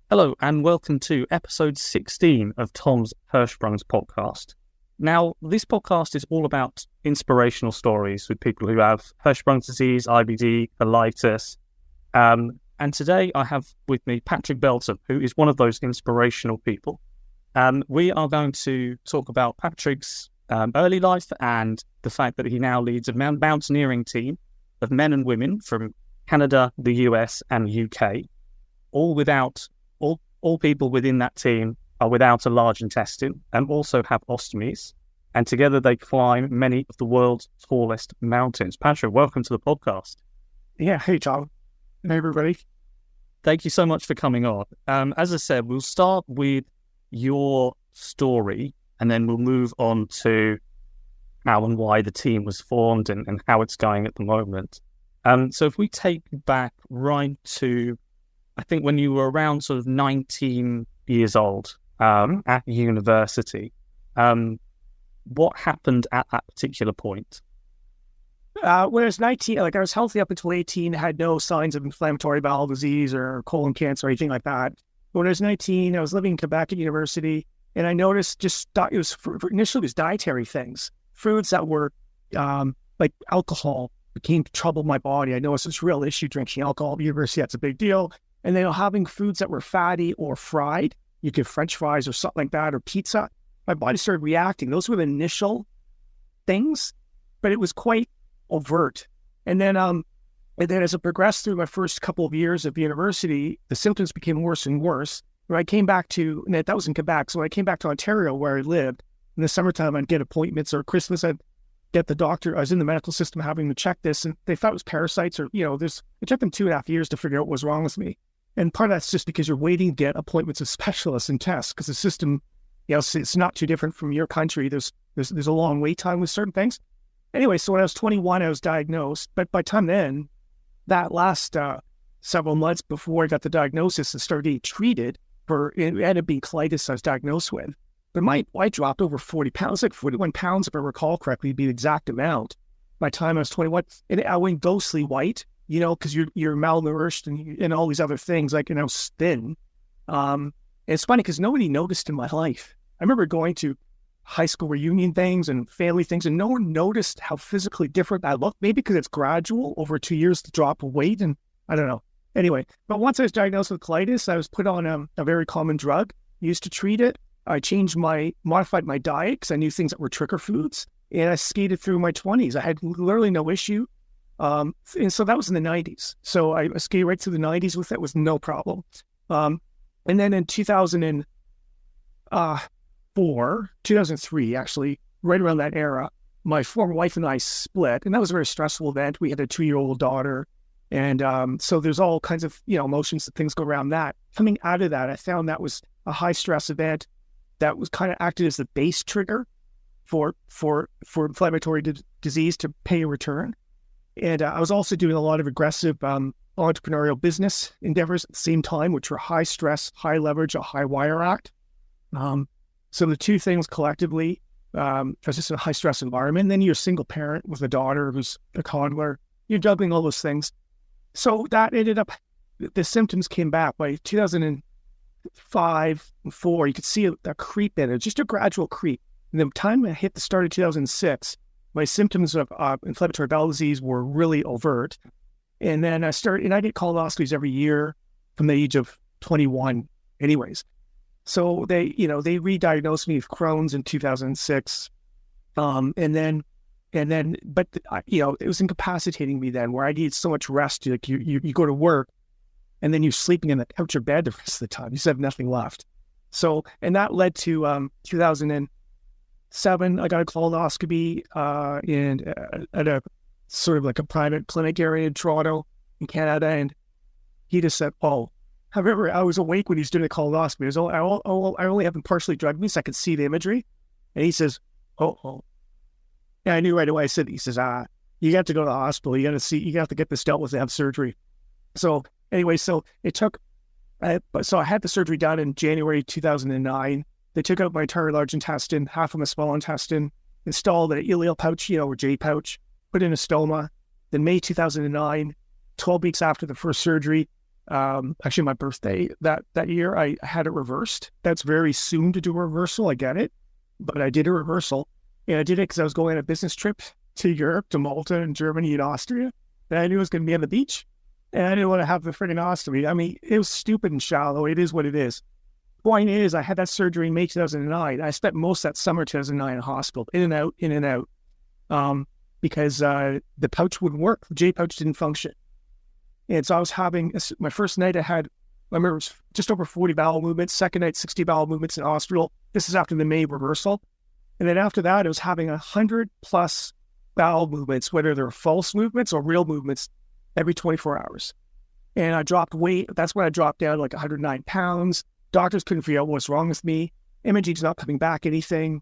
Hello and welcome to episode 16 of Tom's Hirschsprung's podcast. Now, this podcast is all about inspirational stories with people who have Hirschsprung's disease, IBD, colitis. And today I have with me Patrick Belton, who is one of those inspirational people. We are going to talk about Patrick's early life and the fact that he now leads a mountaineering team of men and women from Canada, the US and UK, all people within that team are without a large intestine and also have ostomies. And together they climb many of the world's tallest mountains. Patrick, welcome to the podcast. Yeah. Hey, Tom. Hey, everybody. Thank you so much for coming on. As I said, we'll start with your story and then we'll move on to how and why the team was formed and how it's going at the moment. So if we take back right to, I think when you were around sort of 19 years old at university, what happened at that particular point? When I was 19, I was healthy up until 18, had no signs of inflammatory bowel disease or colon cancer or anything like that. But when I was 19, I was living in Quebec at university, and I noticed initially it was dietary things, foods that were like alcohol became trouble in my body. I noticed this real issue drinking alcohol at university. That's a big deal. And then having foods that were fatty or fried, you could French fries or something like that, or pizza, my body started reacting. Those were the initial things, but it was quite overt. And then as it progressed through my first couple of years of university, the symptoms became worse and worse. When I came back to, and that was in Quebec, so when I came back to Ontario where I lived, in the summertime I'd get appointments, or Christmas I'd get the doctor. I was in the medical system having to check this, and they thought it was parasites, or, it took them 2.5 years to figure out what was wrong with me. And part of that's just because you're waiting to get appointments with specialists and tests, because the system, it's not too different from your country. There's a long wait time with certain things. Anyway, so when I was 21, I was diagnosed. But by the time then, that last several months before I got the diagnosis and started getting treated it ended up being colitis I was diagnosed with. But I dropped over 40 pounds, like 41 pounds, if I recall correctly, would be the exact amount. By the time I was 21, and I went ghostly white, because you're malnourished and all these other things, I was thin. And it's funny because nobody noticed in my life. I remember going to high school reunion things and family things, and no one noticed how physically different I looked. Maybe because it's gradual over 2 years to drop weight, and I don't know. Anyway, but once I was diagnosed with colitis, I was put on a very common drug used to treat it. I modified my diet because I knew things that were trigger foods, and I skated through my 20s. I had literally no issue. And so that was in the 90s. So I skated right through the 90s with it with no problem. And then in 2003, actually, right around that era, my former wife and I split, and that was a very stressful event. We had a 2-year-old daughter. And so there's all kinds of, emotions and things go around that. Coming out of that, I found that was a high stress event that was kind of acted as the base trigger for inflammatory disease to pay a return. And I was also doing a lot of aggressive entrepreneurial business endeavors at the same time, which were high stress, high leverage, a high wire act. So the two things collectively, I was just in a high stress environment. And then you're a single parent with a daughter who's a toddler. You're juggling all those things. So that ended up, the symptoms came back by 2005 and 4. You could see a creep in it, just a gradual creep. And the time I hit the start of 2006, my symptoms of inflammatory bowel disease were really overt. And then I get colonoscopies every year from the age of 21 anyways. So they re-diagnosed me with Crohn's in 2006. But it was incapacitating me then, where I needed so much rest. Like you go to work and then you're sleeping in the couch or bed the rest of the time. You just have nothing left. So, and that led to 2007, I got a colonoscopy at a sort of like a private clinic area in Toronto, in Canada. And he just said, however, I was awake when he was doing the colonoscopy. I only have been partially drugged me, so I could see the imagery. And he says, oh. And I knew right away. He says, you got to go to the hospital. You have to get this dealt with and have surgery. So anyway, so it took, so I had the surgery done in January 2009. They took out my entire large intestine, half of my small intestine, installed an ileal pouch, or J pouch, put in a stoma. Then May 2009, 12 weeks after the first surgery, actually my birthday that year, I had it reversed. That's very soon to do a reversal. I get it, but I did a reversal, and I did it because I was going on a business trip to Europe, to Malta and Germany and Austria, and I knew I was going to be on the beach, and I didn't want to have the freaking ostomy. I mean, it was stupid and shallow. It is what it is. Point is, I had that surgery in May 2009. I spent most of that summer 2009 in hospital, in and out, because the pouch wouldn't work. The J pouch didn't function. And so I was having, my first night I remember it was just over 40 bowel movements, second night 60 bowel movements in hospital. This is after the May reversal. And then after that, I was having 100 plus bowel movements, whether they're false movements or real movements, every 24 hours. And I dropped weight. That's when I dropped down like 109 pounds. Doctors couldn't figure out what's wrong with me. Imaging's not coming back anything.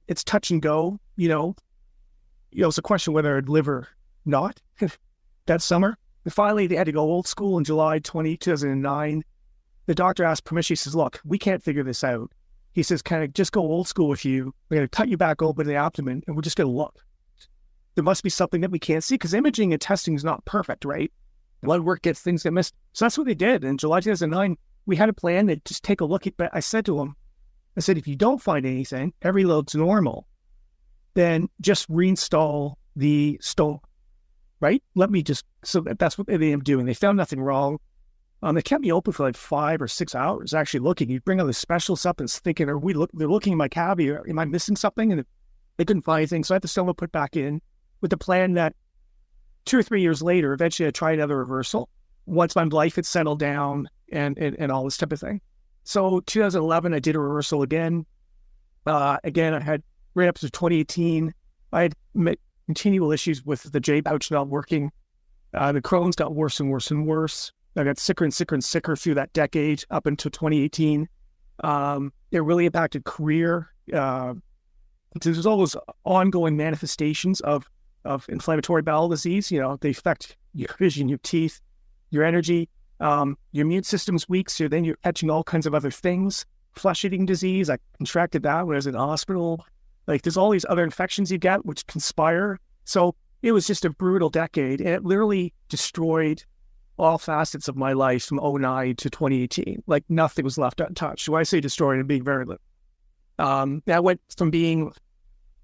It's touch and go, it's a question whether I'd live or not that summer. And finally, they had to go old school in July 2009. The doctor asked permission. He says, look, we can't figure this out. He says, can I just go old school with you? We're going to cut you back open the abdomen, and we're just going to look. There must be something that we can't see, because imaging and testing is not perfect, right? Blood work gets things that missed. So that's what they did. In July 2009, we had a plan to just take a look at, but I said to him, if you don't find anything, every load's normal, then just reinstall the stone, right? So that's what they ended up doing. They found nothing wrong. They kept me open for like 5 or 6 hours, actually looking. You bring all the specialists up and thinking, they're looking in my cavity, am I missing something? And they couldn't find anything. So I had the stoma put back in with the plan that 2 or 3 years later, eventually I'd try another reversal once my life had settled down and all this type of thing. So 2011, I did a reversal again. Again, I had right up to 2018, I had continual issues with the J pouch not working. The Crohn's got worse and worse and worse. I got sicker and sicker and sicker through that decade up until 2018. It really impacted career. There's all those ongoing manifestations of inflammatory bowel disease. They affect your vision, your teeth, your energy. Your immune system's weak, so then you're catching all kinds of other things. Flesh-eating disease, I contracted that when I was in the hospital. Like, there's all these other infections you get which conspire. So it was just a brutal decade, and it literally destroyed all facets of my life from 2009 to 2018. Like, nothing was left untouched. So I say destroyed and being very little. I went from being,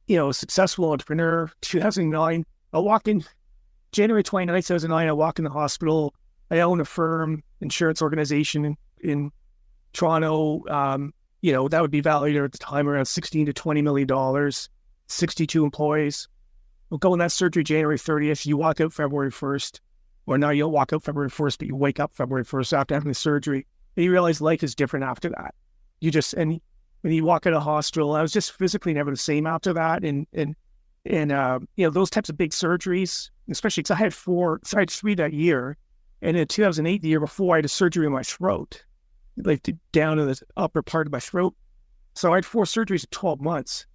a successful entrepreneur, 2009. I walk in January 29th, 2009. I walk in the hospital. I own a firm, insurance organization in Toronto. That would be valued at the time around $16 to $20 million, 62 employees. We'll go in that surgery January 30th. You walk out February 1st. Or no, you don't walk out February 1st, but you wake up February 1st after having the surgery. And you realize life is different after that. And when you walk out of the hospital, I was just physically never the same after that. And those types of big surgeries, especially because I had 3 that year. And in 2008, the year before, I had a surgery in my throat, like down in the upper part of my throat. So I had 4 surgeries in 12 months.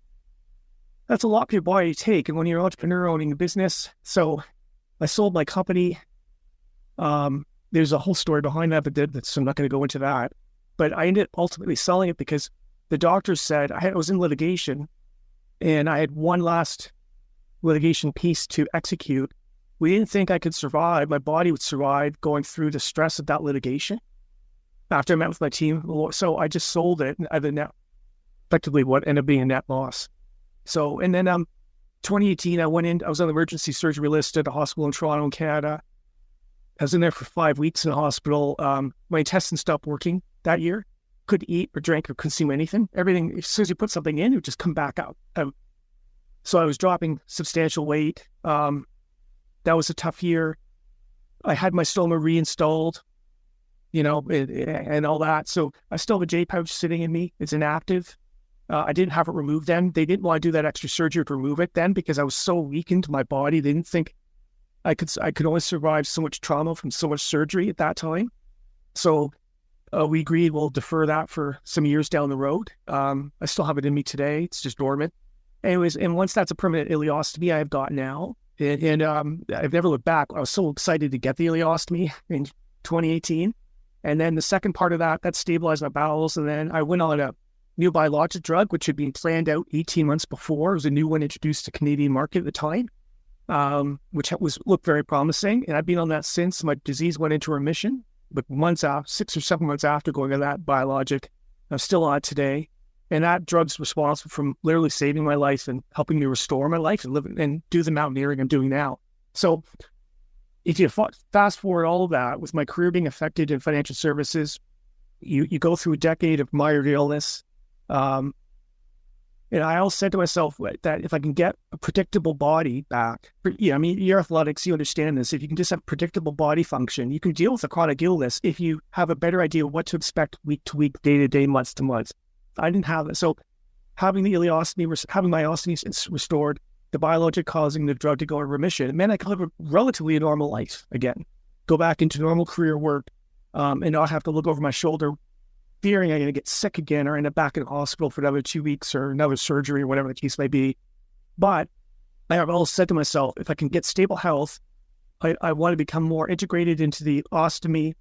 That's a lot for your body to take. And when you're an entrepreneur owning a business, so I sold my company. There's a whole story behind that, so I'm not going to go into that. But I ended up ultimately selling it because the doctors said I was in litigation, and I had one last litigation piece to execute. We didn't think I could survive. My body would survive going through the stress of that litigation. After I met with my team, so I just sold it, and I then effectively what ended up being a net loss. So, and then 2018, I was on the emergency surgery list at a hospital in Toronto, Canada. I was in there for 5 weeks in the hospital. My intestines stopped working that year. Couldn't eat or drink or consume anything. Everything, as soon as you put something in, it would just come back out. So I was dropping substantial weight. That was a tough year. I had my stoma reinstalled, and all that. So I still have a J pouch sitting in me. It's inactive. I didn't have it removed then. They didn't want to do that extra surgery to remove it then because I was so weakened, my body. They didn't think I could only survive so much trauma from so much surgery at that time. So we agreed we'll defer that for some years down the road. I still have it in me today. It's just dormant. Anyways, and once that's a permanent ileostomy I have got now, and I've never looked back. I was so excited to get the ileostomy in 2018. And then the second part of that stabilized my bowels. And then I went on a new biologic drug, which had been planned out 18 months before. It was a new one introduced to the Canadian market at the time, which looked very promising. And I've been on that since. My disease went into remission like months after, 6 or 7 months after going on that biologic. I'm still on it today. And that drug's responsible for literally saving my life and helping me restore my life and live and do the mountaineering I'm doing now. So if you fast forward all of that, with my career being affected in financial services, you go through a decade of mired illness. And I always said to myself that if I can get a predictable body back, I mean, you're athletics, you understand this. If you can just have predictable body function, you can deal with a chronic illness if you have a better idea of what to expect week to week, day to day, month to month. I didn't have it. So having the ileostomy, having my ostomy restored, the biologic causing the drug to go in remission, it meant I could live a relatively normal life again, go back into normal career work, and not have to look over my shoulder fearing I'm going to get sick again or end up back in the hospital for another 2 weeks or another surgery or whatever the case may be. But I have always said to myself, if I can get stable health, I want to become more integrated into the ostomy,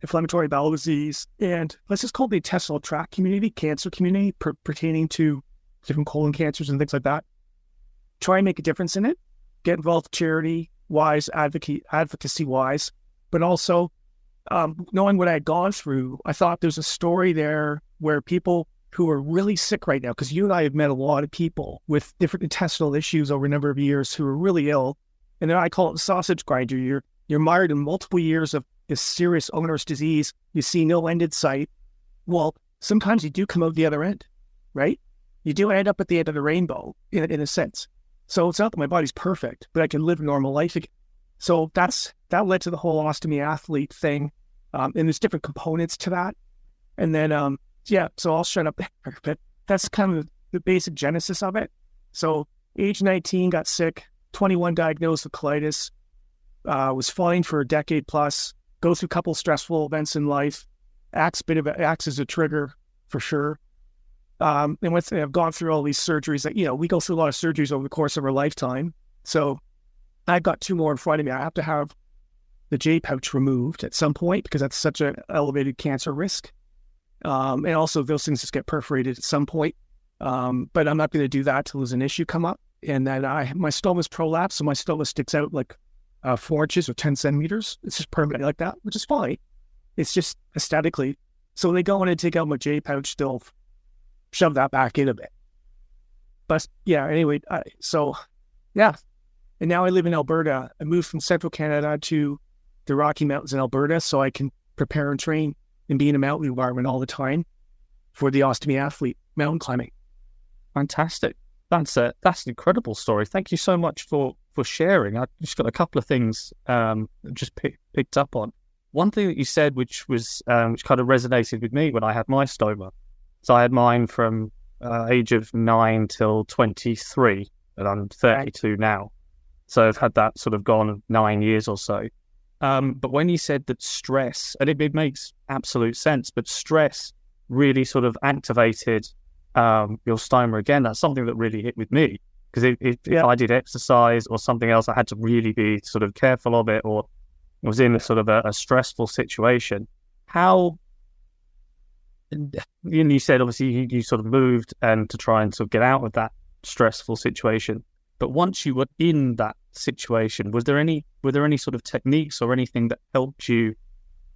inflammatory bowel disease, and let's just call it the intestinal tract community, cancer community, pertaining to different colon cancers and things like that. Try and make a difference in it. Get involved charity-wise, advocacy-wise, but also knowing what I had gone through, I thought there's a story there where people who are really sick right now, because you and I have met a lot of people with different intestinal issues over a number of years who are really ill, and then I call it the sausage grinder. You're mired in multiple years of this serious onerous disease. You see no end in sight. Well, sometimes you do come out the other end, right? You do end up at the end of the rainbow in a sense. So it's not that my body's perfect, but I can live a normal life again. So that led to the whole ostomy athlete thing. And there's different components to that. And then, so I'll shut up there, but that's kind of the basic genesis of it. So age 19, got sick, 21 diagnosed with colitis, was fine for a decade plus, go through a couple of stressful events in life, acts as a trigger for sure. And I've gone through all these surgeries that, we go through a lot of surgeries over the course of our lifetime. So I've got 2 more in front of me. I have to have the J pouch removed at some point because that's such an elevated cancer risk. And also those things just get perforated at some point. But I'm not going to do that till there's an issue come up. And then my stoma's prolapsed, so my stoma sticks out like 4 inches or 10 centimeters. It's just permanently like that, which is fine. It's just aesthetically. So they go in and take out my J pouch, they'll shove that back in a bit. But yeah, anyway, And now I live in Alberta. I moved from central Canada to the Rocky Mountains in Alberta so I can prepare and train and be in a mountain environment all the time for the ostomy athlete, mountain climbing. Fantastic. That's an incredible story. Thank you so much for sharing. I just got a couple of things just picked up on. One thing that you said, which kind of resonated with me when I had my stoma. So I had mine from age of 9 till 23, and I'm 32 now. So I've had that sort of gone 9 years or so. But when you said that stress, and it makes absolute sense, but stress really sort of activated your stoma again, that's something that really hit with me. Because if I did exercise or something else, I had to really be sort of careful of it, or was in a sort of a stressful situation. How, you said obviously you sort of moved and to try and sort of get out of that stressful situation. But once you were in that situation, were there any sort of techniques or anything that helped you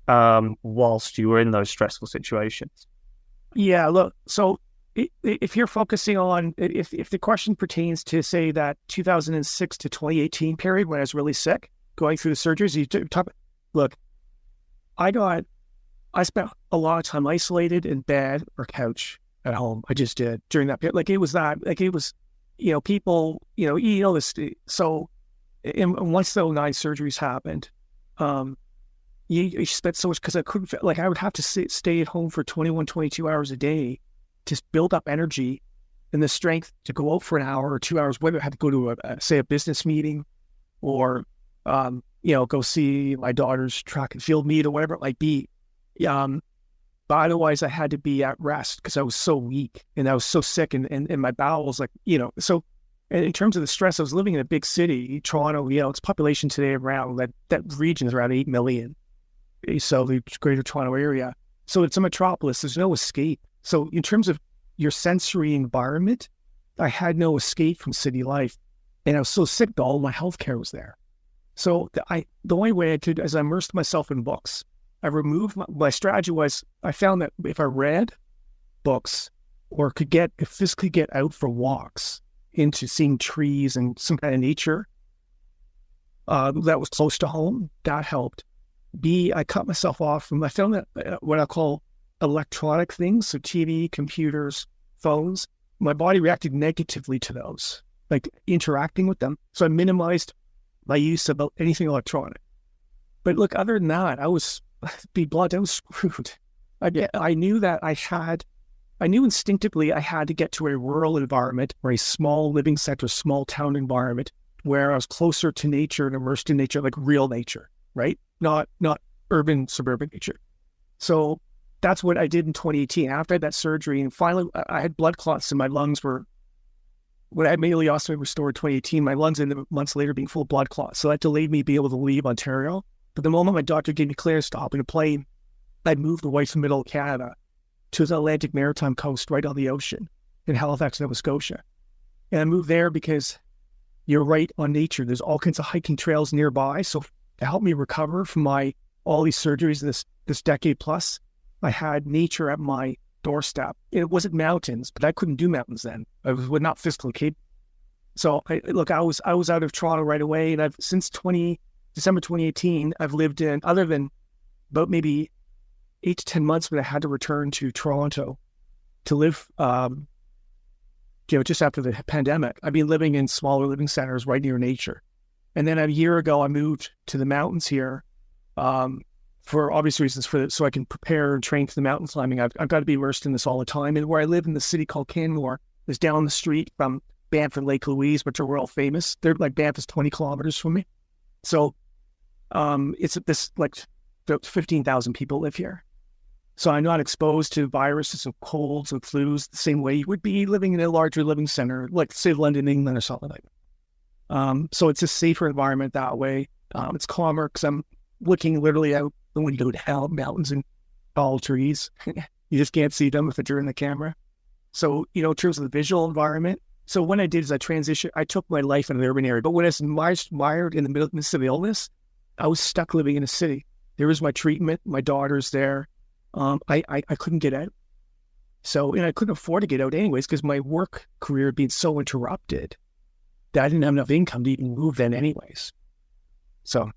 whilst you were in those stressful situations? Yeah, look, so if you're focusing on, if the question pertains to, say, that 2006 to 2018 period when I was really sick, going through the surgeries, look, I spent a lot of time isolated in bed or couch at home. I just did during that period. People, this. So, and once those 9 surgeries happened, you spent so much, because I couldn't, I would have to stay at home for 21, 22 hours a day to build up energy and the strength to go out for an hour or 2 hours, whether I had to go to a business meeting or, go see my daughter's track and field meet or whatever it might be. But otherwise I had to be at rest because I was so weak and I was so sick and my bowels, so in terms of the stress, I was living in a big city, Toronto, its population today around that region is around 8 million. So the greater Toronto area. So it's a metropolis. There's no escape. So in terms of your sensory environment, I had no escape from city life. And I was so sick that all my healthcare was there. So the only way I could, as I immersed myself in books, I removed my strategy was I found that if I read books or could physically get out for walks into seeing trees and some kind of nature that was close to home, that helped. B, I cut myself off from, I found that what I call electronic things, so TV, computers, phones, my body reacted negatively to those, like interacting with them. So I minimized my use of anything electronic. But look, other than that, I was screwed. I knew that I knew instinctively I had to get to a rural environment or a small living center, small town environment where I was closer to nature and immersed in nature, like real nature, right? Not urban, suburban nature. So that's what I did in 2018. After I had that surgery, and finally I had blood clots in my lungs when I had my ostomy restored 2018, my lungs ended up months later being full of blood clots. So that delayed me being able to leave Ontario. But the moment my doctor gave me clearance to hop in a plane, I moved away from middle of Canada to the Atlantic Maritime coast right on the ocean in Halifax, Nova Scotia. And I moved there because you're right on nature. There's all kinds of hiking trails nearby. So to help me recover from all these surgeries this decade plus, I had nature at my doorstep. It wasn't mountains, but I couldn't do mountains then. I was not physically capable. So I was out of Toronto right away, and I've since December 2018, I've lived in, other than about maybe 8 to 10 months when I had to return to Toronto to live, just after the pandemic, I've been living in smaller living centers right near nature. And then a year ago, I moved to the mountains here for obvious reasons, so I can prepare and train for the mountain climbing. I've got to be immersed in this all the time. And where I live in the city called Canmore is down the street from Banff and Lake Louise, which are world famous. They're like Banff is 20 kilometers from me. So it's this like 15,000 people live here. So I'm not exposed to viruses and colds and flus the same way you would be living in a larger living center, like say London, England or something like that. So it's a safer environment that way. It's calmer because I'm looking literally out the window down mountains and tall trees. You just can't see them if you're in the camera. So, in terms of the visual environment. So what I did is I took my life in an urban area, but when I was mired in the midst of illness, I was stuck living in a city. There was my treatment. My daughter's there. I couldn't get out. So, and I couldn't afford to get out anyways because my work career had been so interrupted that I didn't have enough income to even move then anyways. So,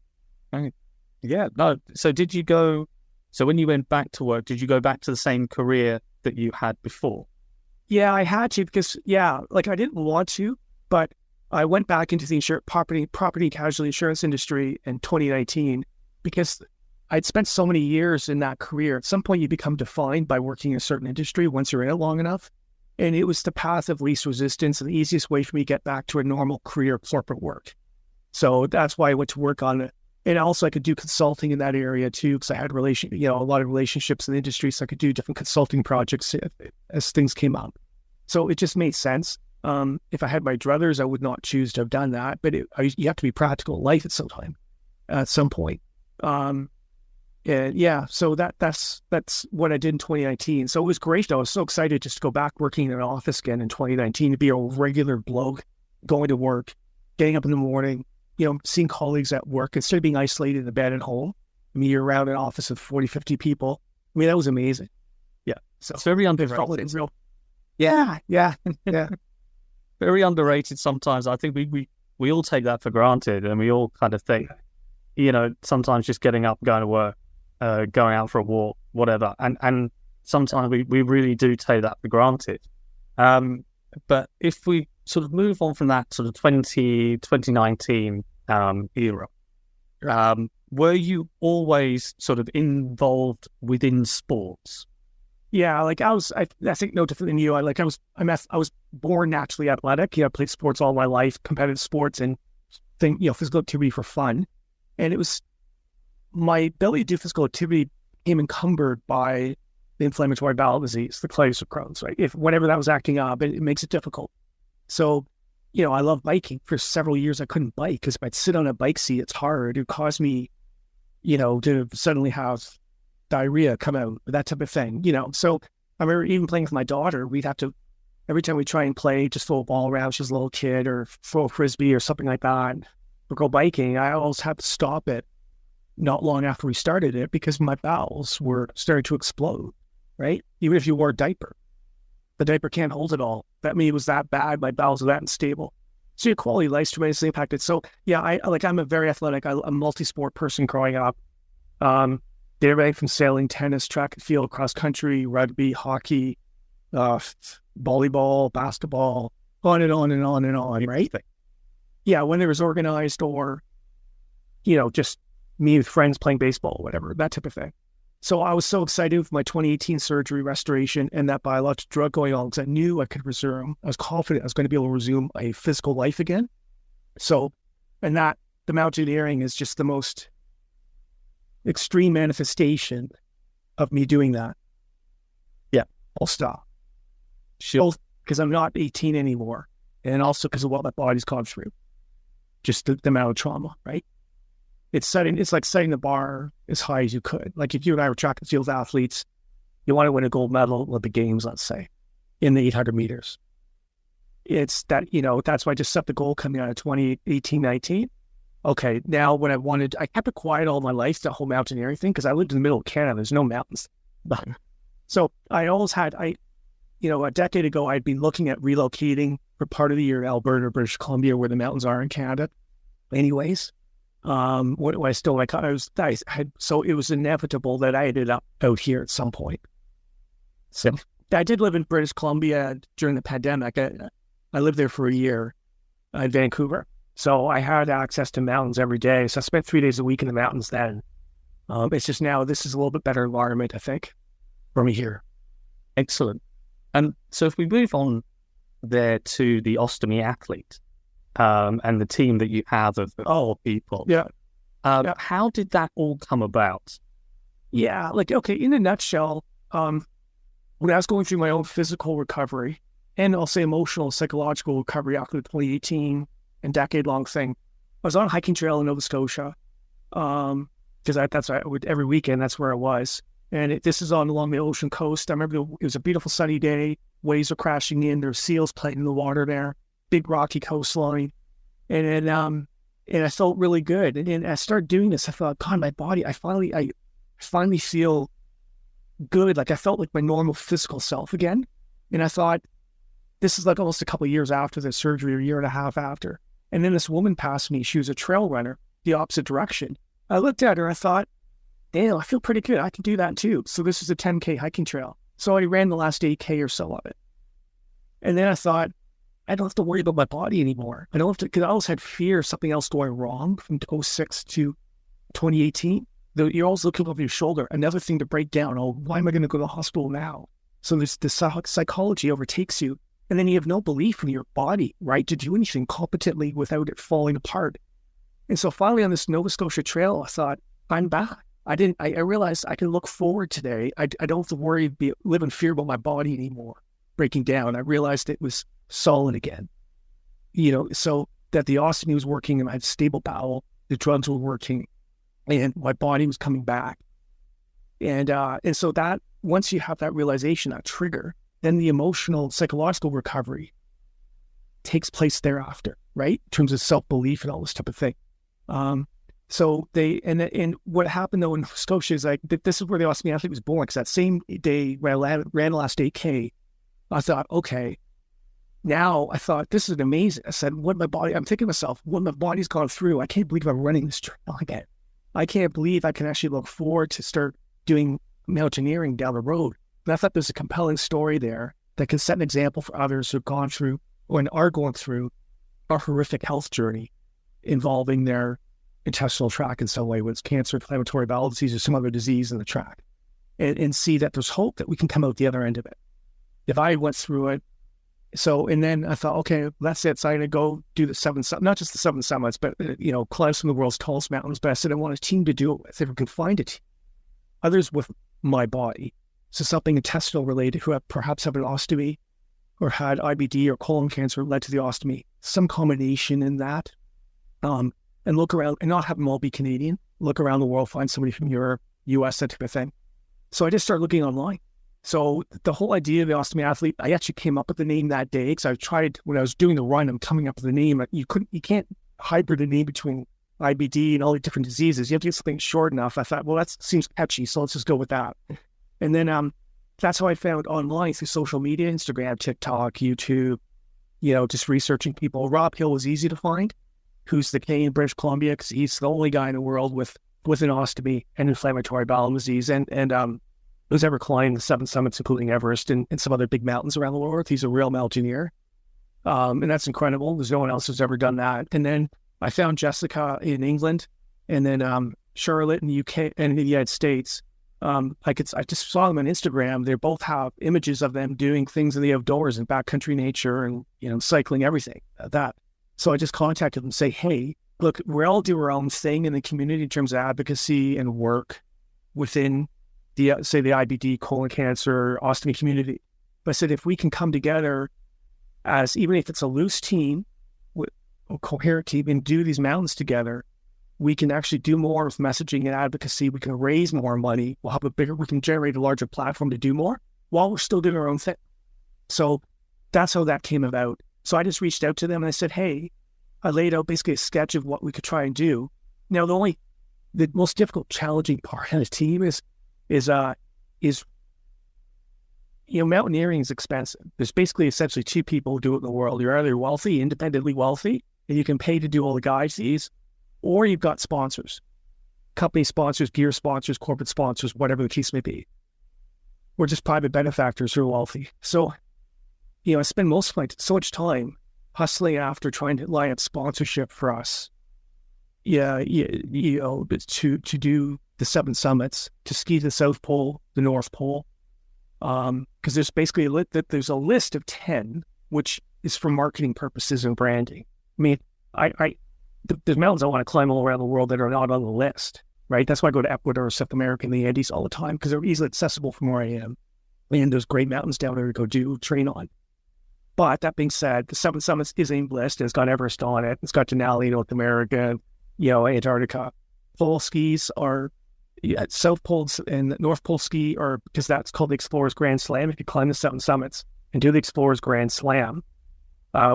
yeah, no. So when you went back to work, did you go back to the same career that you had before? Yeah, I had to because, like I didn't want to, but I went back into the property casualty insurance industry in 2019 because I'd spent so many years in that career. At some point, you become defined by working in a certain industry once you're in it long enough. And it was the path of least resistance and the easiest way for me to get back to a normal career corporate work. So that's why I went to work on it. And also I could do consulting in that area too, because I had a lot of relationships in the industry. So I could do different consulting projects as things came up. So it just made sense. If I had my druthers, I would not choose to have done that. But you have to be practical in life at some point. So that's what I did in 2019. So it was great. I was so excited just to go back working in an office again in 2019, to be a regular bloke, going to work, getting up in the morning, seeing colleagues at work instead of being isolated in the bed at home. I mean, you're around an office of 40, 50 people. I mean, that was amazing. Yeah. So it's very underrated. Yeah. Very underrated sometimes. I think we all take that for granted, and we all kind of think, sometimes just getting up, going to work, going out for a walk, whatever. And sometimes we really do take that for granted. But if we sort of move on from that sort of 2019 era, were you always sort of involved within sports? Yeah, like I think no different than you. I was born naturally athletic. I played sports all my life, competitive sports and physical activity for fun. And it was my ability to do physical activity became encumbered by the inflammatory bowel disease, the colitis of Crohn's, right? Whenever that was acting up, it makes it difficult. So, I love biking. For several years, I couldn't bike because if I'd sit on a bike seat, it's hard. It caused me, to suddenly have diarrhea come out, that type of thing, So I remember even playing with my daughter, we'd have to, every time we try and play, just throw a ball around, she's a little kid, or throw a Frisbee or something like that. or go biking, I always had to stop it not long after we started it because my bowels were starting to explode, right? Even if you wore a diaper, the diaper can't hold it all. That means it was that bad. My bowels were that unstable. So your quality of life's tremendously impacted. So yeah, I'm a very athletic, I'm a multi-sport person growing up. Did everything from sailing, tennis, track and field, cross country, rugby, hockey, volleyball, basketball, on and on and on and on, right? Yeah, when it was organized or, just me with friends playing baseball or whatever, that type of thing. So I was so excited with my 2018 surgery restoration and that biologic drug going on because I knew I could resume. I was confident I was going to be able to resume a physical life again. So, and that the mountaineering is just the most extreme manifestation of me doing that. Yeah, I'll stop. Both because I'm not 18 anymore, and also because of what my body's gone through. Just the amount of trauma, right? It's like setting the bar as high as you could. Like if you and I were track and field athletes, you want to win a gold medal at Olympic Games, let's say, in the 800 meters. It's that, that's why I just set the goal coming out of 2018, 19. Okay, now when I kept it quiet all my life, the whole mountaineering thing, because I lived in the middle of Canada, there's no mountains. So I always had, a decade ago, I'd been looking at relocating for part of the year to Alberta or British Columbia, where the mountains are in Canada. Anyways, so it was inevitable that I ended up out here at some point. So I did live in British Columbia during the pandemic. I lived there for a year in Vancouver. So I had access to mountains every day. So I spent 3 days a week in the mountains then. It's just now this is a little bit better environment, I think, for me here. Excellent. And so if we move on there to the ostomy athlete and the team that you have of people. Yeah. How did that all come about? Yeah. In a nutshell, when I was going through my own physical recovery and I'll say emotional, psychological recovery after the 2018 and decade-long thing, I was on a hiking trail in Nova Scotia because that's what I would every weekend. That's where I was, and this is along the ocean coast. I remember it was a beautiful sunny day. Waves were crashing in. There were seals playing in the water there. Big rocky coastline, and I felt really good. And I started doing this. I thought, God, my body. I finally feel good. Like I felt like my normal physical self again. And I thought, this is like almost a couple of years after the surgery, or a year and a half after. And then this woman passed me. She was a trail runner, the opposite direction. I looked at her. I thought, damn, I feel pretty good. I can do that too. So this is a 10K hiking trail. So I ran the last 8K or so of it. And then I thought, I don't have to worry about my body anymore. I don't have to, because I always had fear of something else going wrong from 2006 to 2018. You're always looking over your shoulder, another thing to break down. Oh, why am I going to go to the hospital now? So the psychology overtakes you. And then you have no belief in your body, right, to do anything competently without it falling apart. And so finally on this Nova Scotia trail, I thought, I'm back. I realized I can look forward today. I don't have to worry, live in fear about my body anymore, breaking down. I realized it was solid again, so that the ostomy was working and I had stable bowel, the drugs were working, and my body was coming back. And so that once you have that realization, that trigger, then the emotional, psychological recovery takes place thereafter, right? In terms of self-belief and all this type of thing. So and what happened though in Nova Scotia is like, this is where the ostomy athlete was born, because that same day when I ran the last 8K, I thought, okay, now I thought, this is amazing. I said, I'm thinking to myself, what my body's gone through, I can't believe I'm running this trail again. I can't believe I can actually look forward to start doing mountaineering down the road. And I thought there's a compelling story there that can set an example for others who've gone through or are going through a horrific health journey involving their intestinal tract in some way, whether it's cancer, inflammatory bowel disease, or some other disease in the tract, and see that there's hope that we can come out the other end of it. If I went through it, and then I thought, okay, that's it. So I'm going to go do not just the 7 summits, but, climb some of the world's tallest mountains. But I said, I want a team to do it with, if we can find it. Others with my body. So something intestinal related, who perhaps have an ostomy or had IBD or colon cancer led to the ostomy, some combination in that. And look around and not have them all be Canadian. Look around the world, find somebody from Europe, US, that type of thing. So I just started looking online. So the whole idea of the ostomy athlete, I actually came up with the name that day because I tried, when I was doing the run, I'm coming up with the name. You can't hybrid in between IBD and all the different diseases. You have to get something short enough. I thought, well, that seems catchy, so let's just go with that. And then that's how I found online through social media, Instagram, TikTok, YouTube, just researching people. Rob Hill was easy to find, who's the Canadian British Columbia, because he's the only guy in the world with an ostomy and inflammatory bowel disease. And who's ever climbed the 7 summits, including Everest and some other big mountains around the world. He's a real mountaineerer. And that's incredible. There's no one else who's ever done that. And then I found Jessica in England, and then Charlotte in the UK and in the United States. I just saw them on Instagram. They both have images of them doing things in the outdoors and backcountry nature and, cycling, everything that. So I just contacted them and say, hey, look, we all do our own thing in the community in terms of advocacy and work within the IBD, colon cancer, ostomy community. But I said, if we can come together as, even if it's a loose team, with a coherent team, and do these mountains together, we can actually do more with messaging and advocacy. We can raise more money. We can generate a larger platform to do more while we're still doing our own thing. So that's how that came about. So I just reached out to them and I said, hey, I laid out basically a sketch of what we could try and do. Now, the most difficult, challenging part of the team is mountaineering is expensive. There's basically essentially 2 people who do it in the world. You're either wealthy, independently wealthy, and you can pay to do all the guide fees, or you've got sponsors, company sponsors, gear sponsors, corporate sponsors, whatever the case may be, or just private benefactors who are wealthy. So, I spend so much time hustling after trying to line up sponsorship for us. To do the 7 summits, to ski the South Pole, the North Pole, because there's basically there's a list of 10, which is for marketing purposes and branding. I mean, there's mountains I want to climb all around the world that are not on the list, right? That's why I go to Ecuador, South America, and the Andes all the time, because they're easily accessible from where I am. And there's great mountains down there to go train on. But that being said, the 7 summits is a list, and it's got Everest on it. It's got Denali, North America, Antarctica. Pole skis are South Pole and North Pole ski are, because that's called the Explorers Grand Slam. If you climb the 7 summits and do the Explorers Grand Slam,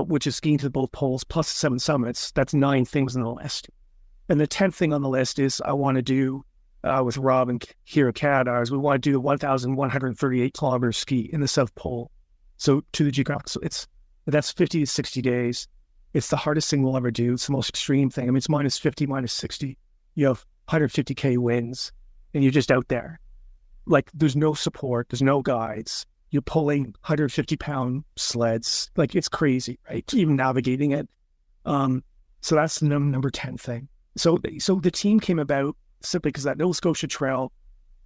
which is skiing to both poles plus the 7 summits, that's 9 things on the list. And the 10th thing on the list is I want to do with Rob and here in Canada is we want to do the 1,138 kilometer ski in the South Pole. So to the geographic, so that's 50 to 60 days. It's the hardest thing we'll ever do. It's the most extreme thing. I mean, it's minus 50, minus 60. You have 150K winds and you're just out there. Like there's no support. There's no guides. You're pulling 150-pound sleds. Like it's crazy, right? Even navigating it. So that's the number 10 thing. So the team came about simply because that Nova Scotia Trail,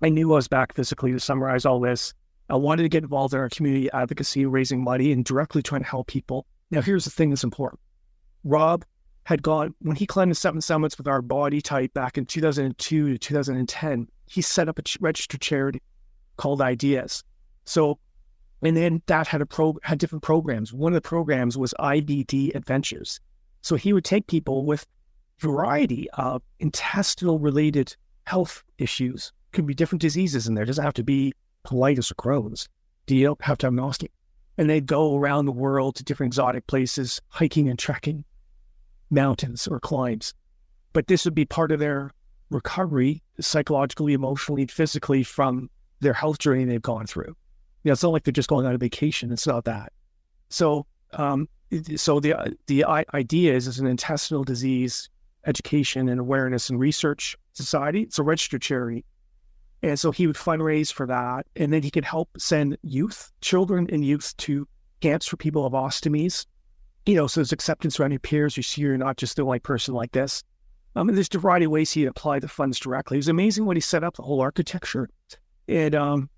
I knew I was back physically to summarize all this. I wanted to get involved in our community advocacy, raising money and directly trying to help people. Now, here's the thing that's important. Rob had gone, when he climbed the 7 summits with our body type back in 2002 to 2010, he set up a registered charity called Ideas. So, and then that had different programs. One of the programs was IBD Adventures. So he would take people with a variety of intestinal related health issues. Could be different diseases in there. It doesn't have to be colitis or Crohn's. You don't have to have an ostomy. And they'd go around the world to different exotic places, hiking and trekking, mountains or climbs. But this would be part of their recovery, psychologically, emotionally, physically, from their health journey they've gone through. It's not like they're just going on a vacation. It's not that. So the idea is an intestinal disease education and awareness and research society. It's a registered charity. And so he would fundraise for that. And then he could help send children and youth to camps for people of ostomies. So there's acceptance around your peers. You see you're not just the only person like this. And there's a variety of ways he'd apply the funds directly. It was amazing when he set up the whole architecture. And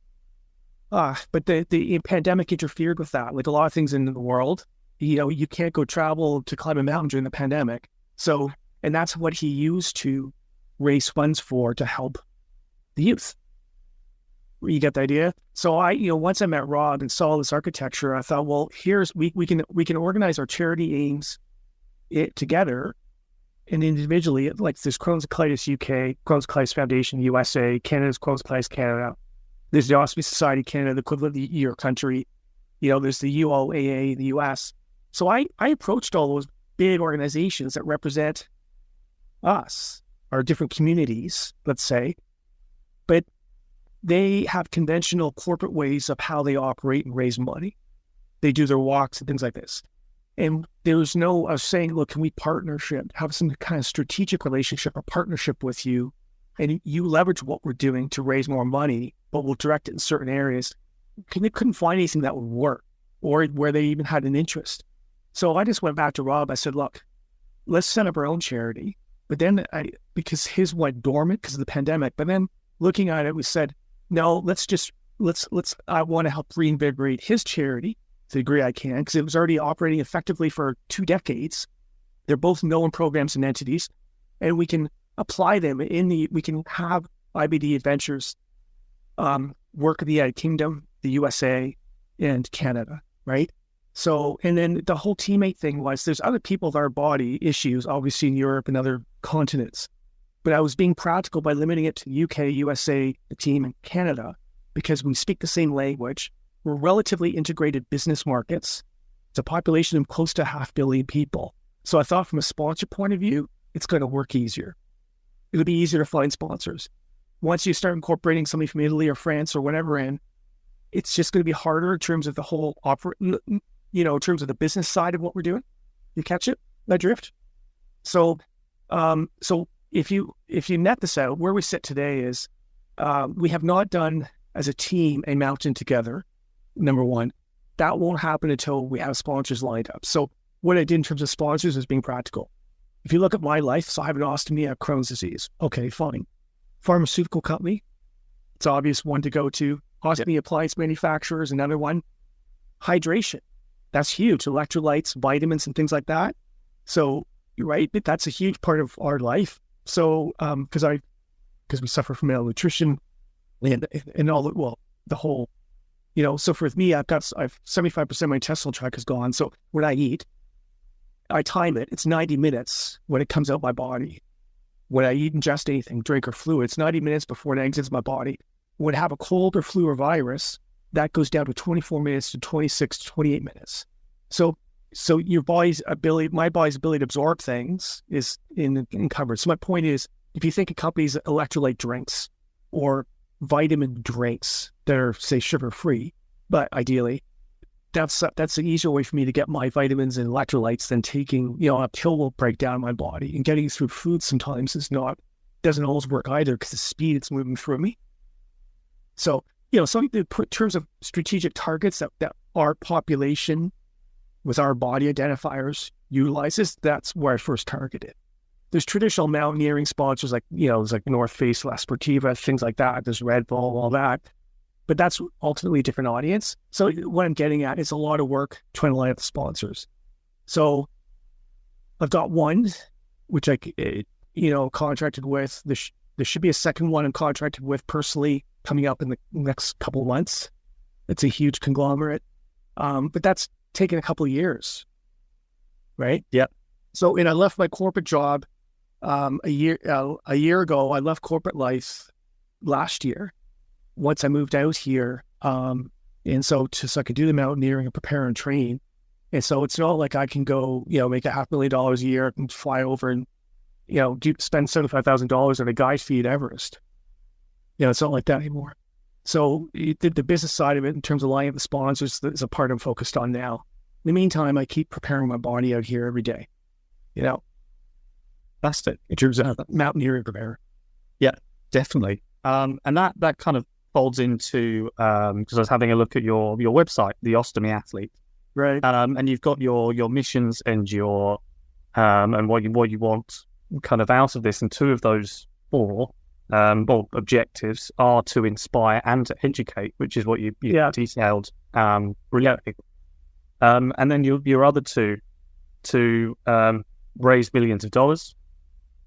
but the pandemic interfered with that. Like a lot of things in the world, you can't go travel to climb a mountain during the pandemic. So, and that's what he used to raise funds to help the youth. You get the idea? So once I met Rob and saw this architecture, I thought, well, we can organize our charity aims together and individually. Like there's Crohn's Colitis UK, Crohn's Colitis Foundation USA, Canada's Crohn's Colitis Canada. There's the Ostomy Society Canada, the equivalent of your country. There's the UOAA in the US. So I approached all those big organizations that represent us, our different communities, let's say, but they have conventional corporate ways of how they operate and raise money. They do their walks and things like this. And there was no, I was saying, look, can we have some kind of strategic relationship or partnership with you? And you leverage what we're doing to raise more money, but we'll direct it in certain areas. They couldn't find anything that would work or where they even had an interest. So I just went back to Rob. I said, look, let's set up our own charity. But then because his went dormant because of the pandemic, but then looking at it, we said, no, I want to help reinvigorate his charity to the degree I can, because it was already operating effectively for 2 decades. They're both known programs and entities, and we can apply them we can have IBD Adventures work in the United Kingdom, the USA, and Canada, right? So, and then the whole teammate thing was there's other people with our body issues, obviously in Europe and other continents. But I was being practical by limiting it to the UK, USA, the team, and Canada, because we speak the same language. We're relatively integrated business markets. It's a population of close to 500 million people. So I thought from a sponsor point of view, it's going to work easier. It'll be easier to find sponsors. Once you start incorporating somebody from Italy or France or whatever in, it's just going to be harder in terms of the whole in terms of the business side of what we're doing. You catch it? That drift? So if you net this out, where we sit today is we have not done as a team a mountain together, number one. That won't happen until we have sponsors lined up. So what I did in terms of sponsors is being practical. If you look at my life, so I have an ostomy, I have Crohn's disease. Okay, fine. Pharmaceutical company, it's obvious one to go to. Ostomy appliance manufacturers, another one. Hydration, that's huge. Electrolytes, vitamins, and things like that. So, right, that's a huge part of our life. So, because we suffer from malnutrition and all the whole, so for me, I've 75% of my intestinal tract is gone. So when I eat, I time it. It's 90 minutes when it comes out my body. When I eat, ingest anything, drink or fluid, it's 90 minutes before it exits my body. When I have a cold or flu or virus, that goes down to 24 minutes to 26 to 28 minutes. So your body's ability, my body's ability to absorb things is encumbered. So my point is, if you think of companies electrolyte drinks or vitamin drinks that are, say, sugar-free, but ideally, that's an easier way for me to get my vitamins and electrolytes than taking, a pill will break down my body. And getting through food sometimes doesn't always work either because the speed it's moving through me. So, something to put in terms of strategic targets that our population with our body identifiers utilizes, that's where I first targeted. There's traditional mountaineering sponsors there's like North Face, La Sportiva, things like that. There's Red Bull, all that. But that's ultimately a different audience. So what I'm getting at is a lot of work trying to line up the sponsors. So I've got one, which I contracted with. There should be a second one I'm contracted with personally coming up in the next couple of months. It's a huge conglomerate. But that's taken a couple of years, right? Yeah. So, and I left my corporate job a year ago. I left corporate life last year once I moved out here. And so I could do the mountaineering and prepare and train. And so it's not like I can go, make $500,000 a year and fly over and, spend $75,000 on a guide fee at Everest. It's not like that anymore. So the business side of it in terms of lining up the sponsors is a part I'm focused on now. In the meantime, I keep preparing my body out here every day. That's it. In terms of mountaineering prepare. Yeah, definitely. And that kind of folds into, because I was having a look at your website, the Ostomy Athlete. Right. And you've got your missions and your, and what you want kind of out of this. And 2 of those 4 objectives are to inspire and to educate, which is what you detailed brilliantly. And then your other 2 to raise millions of dollars,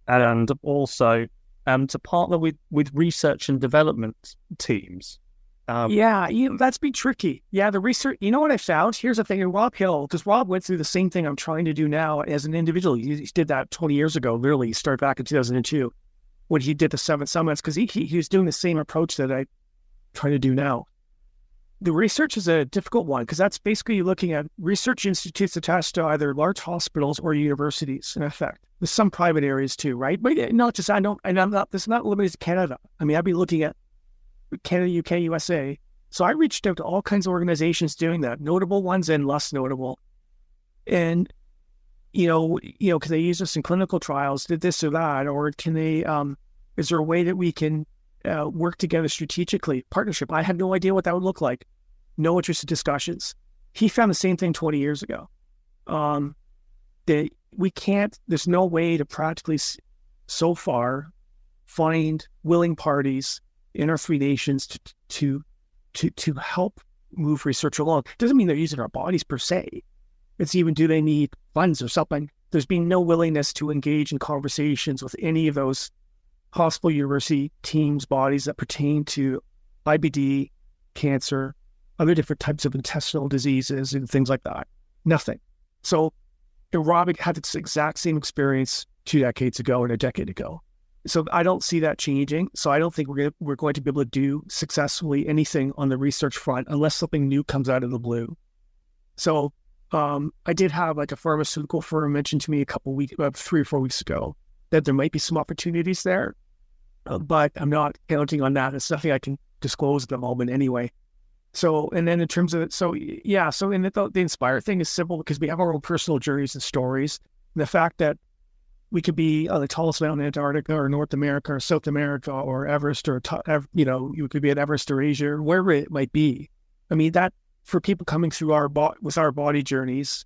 and also to partner with research and development teams. That's been tricky. Yeah, the research, what I found? Here's the thing, in Rob Hill, because Rob went through the same thing I'm trying to do now as an individual. He did that 20 years ago, literally. He started back in 2002 when he did the 7 summits, because he was doing the same approach that I try to do now. the research is a difficult one because that's basically looking at research institutes attached to either large hospitals or universities, in effect. There's some private areas too, right? But not just, this is not limited to Canada. I mean, I'd be looking at Canada, UK, USA. So I reached out to all kinds of organizations doing that, notable ones and less notable. And, can they use us in clinical trials, did this or that, or can they, is there a way that we can work together strategically, partnership? I had no idea what that would look like. No interest in discussions. He found the same thing 20 years ago. That we can't, there's no way to practically so far find willing parties in our three nations to help move research along. Doesn't mean they're using our bodies per se. It's even, do they need funds or something? There's been no willingness to engage in conversations with any of those hospital, university teams, bodies that pertain to IBD, cancer, other different types of intestinal diseases and things like that. Nothing. So Rob had this exact same experience 2 decades ago and a decade ago. So I don't see that changing. So I don't think we're going to be able to do successfully anything on the research front unless something new comes out of the blue. So I did have like a pharmaceutical firm mention to me about 3 or 4 weeks ago that there might be some opportunities there, but I'm not counting on that. It's nothing I can disclose at the moment anyway. So, and then in terms of, the Inspire thing is simple because we have our own personal journeys and stories. And the fact that we could be on the tallest mountain in Antarctica or North America or South America or Everest or, you could be at Everest or Asia or wherever it might be. I mean, that for people coming through with our body journeys,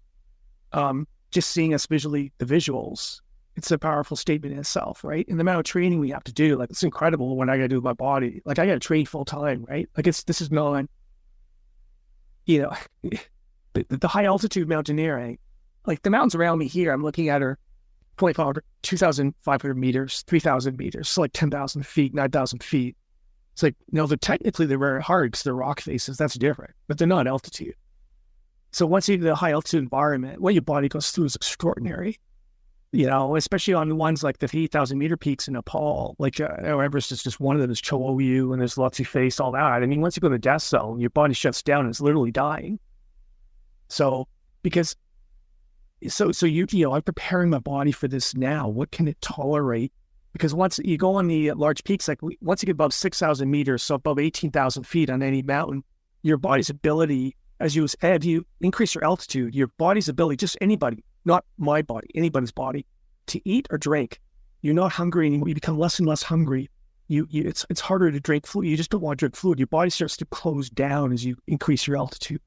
just seeing us visually, the visuals, it's a powerful statement in itself, right? And the amount of training we have to do, like, it's incredible when I got to do with my body. Like, I got to train full time, right? Like, this is not, the high altitude mountaineering, like the mountains around me here, I'm looking at are 2,500 meters, 3,000 meters, so like 10,000 feet, 9,000 feet. It's like, they're very hard because they're rock faces. That's different, but they're not altitude. So once you get the high altitude environment, what your body goes through is extraordinary. Especially on the ones like the 8,000 meter peaks in Nepal, like Everest is just one of them. There's Cho-Oyu and there's Lhotse Face, all that. I mean, once you go to the death zone, your body shuts down and it's literally dying. So, I'm preparing my body for this now. What can it tolerate? Because once you go on the large peaks, like once you get above 6,000 meters, so above 18,000 feet on any mountain, your body's ability, as you increase your altitude, your body's ability, just anybody, not my body, anybody's body, to eat or drink. You're not hungry anymore. You become less and less hungry. It's harder to drink fluid. You just don't want to drink fluid. Your body starts to close down as you increase your altitude.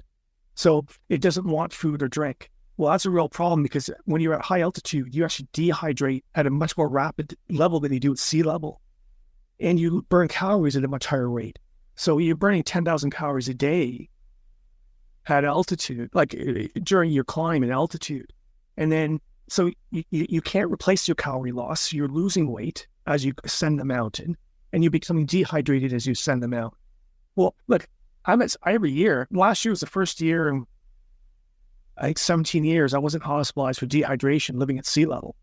So it doesn't want food or drink. Well, that's a real problem because when you're at high altitude, you actually dehydrate at a much more rapid level than you do at sea level. And you burn calories at a much higher rate. So you're burning 10,000 calories a day at altitude, like during your climb in altitude. And then, so you can't replace your calorie loss. You're losing weight as you ascend the mountain, and you're becoming dehydrated as you ascend the mountain. Well, look, every year, last year was the first year in, I think, 17 years, I wasn't hospitalized for dehydration living at sea level.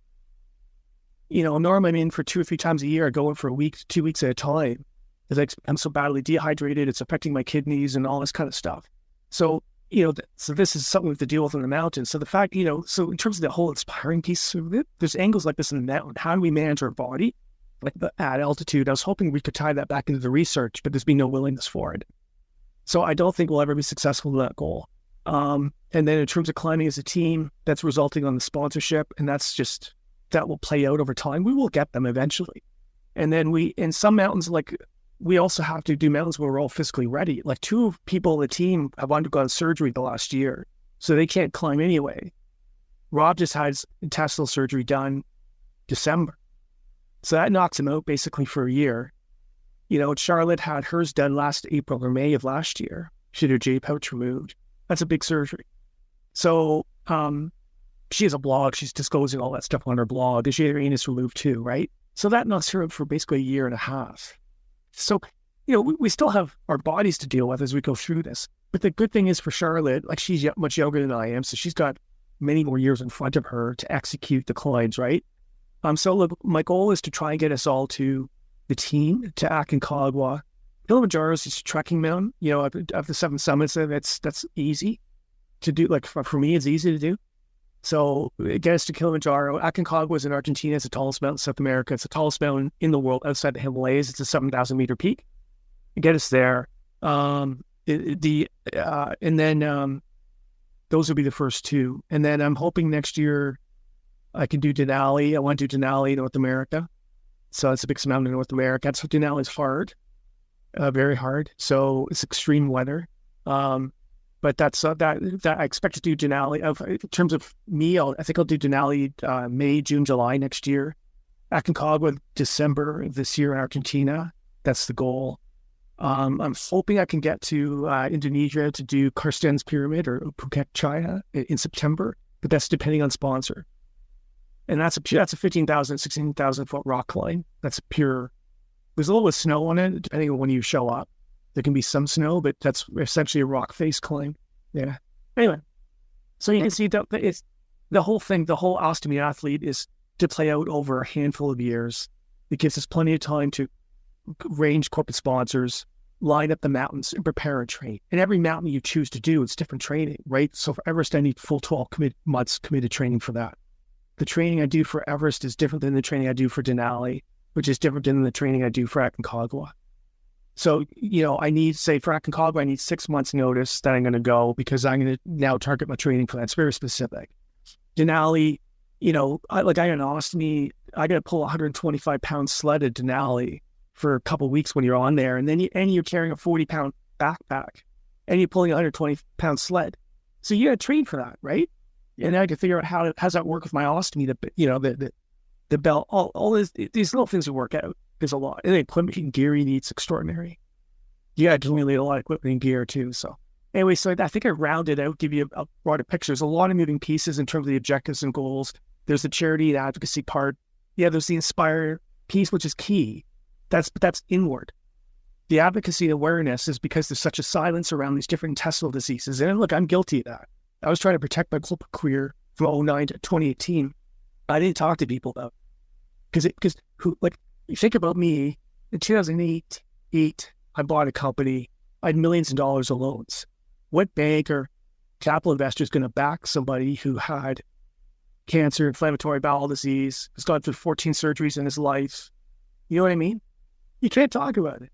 Normally I'm in for 2 or 3 times a year. I go in for a week, 2 weeks at a time because I'm so badly dehydrated. It's affecting my kidneys and all this kind of stuff. So, so this is something we have to deal with in the mountains. So the fact, so in terms of the whole inspiring piece of it, there's angles like this in the mountain. How do we manage our body at altitude? I was hoping we could tie that back into the research, but there's been no willingness for it. So I don't think we'll ever be successful in that goal. And then in terms of climbing as a team, that's resulting on the sponsorship, and that will play out over time. We will get them eventually. And then in some mountains, like, we also have to do mountains where we're all physically ready. Like 2 people on the team have undergone surgery the last year, so they can't climb anyway. Rob just had his intestinal surgery done December. So that knocks him out basically for a year. Charlotte had hers done last April or May of last year. She had her J pouch removed. That's a big surgery. So she has a blog. She's disclosing all that stuff on her blog. She had her anus removed too, right? So that knocks her out for basically a year and a half. So, we still have our bodies to deal with as we go through this. But the good thing is for Charlotte, like, she's much younger than I am, so she's got many more years in front of her to execute the climbs, right? So look, my goal is to try and get us all to the team, to Aconcagua. Kilimanjaro is just a trekking mountain, of the 7 summits. That's easy to do. Like for me, it's easy to do. So it gets to Kilimanjaro. Aconcagua is in Argentina. It's the tallest mountain in South America. It's the tallest mountain in the world outside the Himalayas. It's a 7,000 meter peak. Get us there. And then those will be the first 2. And then I'm hoping next year I can do Denali. I want to do Denali, North America. So it's the biggest mountain in North America. That's what Denali is hard, very hard. So it's extreme weather. But that's that I expect to do Denali. In terms of me, I think I'll do Denali May, June, July next year. Aconcagua, December this year in Argentina. That's the goal. I'm hoping I can get to Indonesia to do Karsten's Pyramid or Phuket, China in September, but that's depending on sponsor. And that's a 15,000, 16,000 foot rock climb. That's pure. There's a little bit of snow on it, depending on when you show up. There can be some snow, but that's essentially a rock face climb. Yeah. Anyway, so you can see that it's the whole thing. The whole ostomy athlete is to play out over a handful of years. It gives us plenty of time to range corporate sponsors, line up the mountains, and prepare and train. And every mountain you choose to do, it's different training, right? So for Everest, I need full 12 months committed training for that. The training I do for Everest is different than the training I do for Denali, which is different than the training I do for Aconcagua. So, I need, say, for Aconcagua, I need 6 months notice that I'm going to go because I'm going to now target my training for that. It's very specific. Denali, I got an ostomy. I got to pull a 125-pound sled at Denali for a couple of weeks when you're on there. And then you're carrying a 40-pound backpack and you're pulling a 120-pound sled. So you got to train for that, right? Yeah. And I can figure out how does that work with my ostomy, the belt, all these little things that work out. There's a lot. And the equipment and gear you need is extraordinary. Yeah, just really a lot of equipment and gear too. So anyway, so I think I rounded out, give you a broader picture. There's a lot of moving pieces in terms of the objectives and goals. There's the charity and advocacy part. Yeah, there's the inspire piece, which is key. That's inward. The advocacy and awareness is because there's such a silence around these different intestinal diseases. And look, I'm guilty of that. I was trying to protect my corporate career from 2009 to 2018. I didn't talk to people about it. Because you think about me, in 2008, I bought a company. I had millions of dollars of loans. What bank or capital investor is going to back somebody who had cancer, inflammatory bowel disease, has gone through 14 surgeries in his life? You know what I mean? You can't talk about it.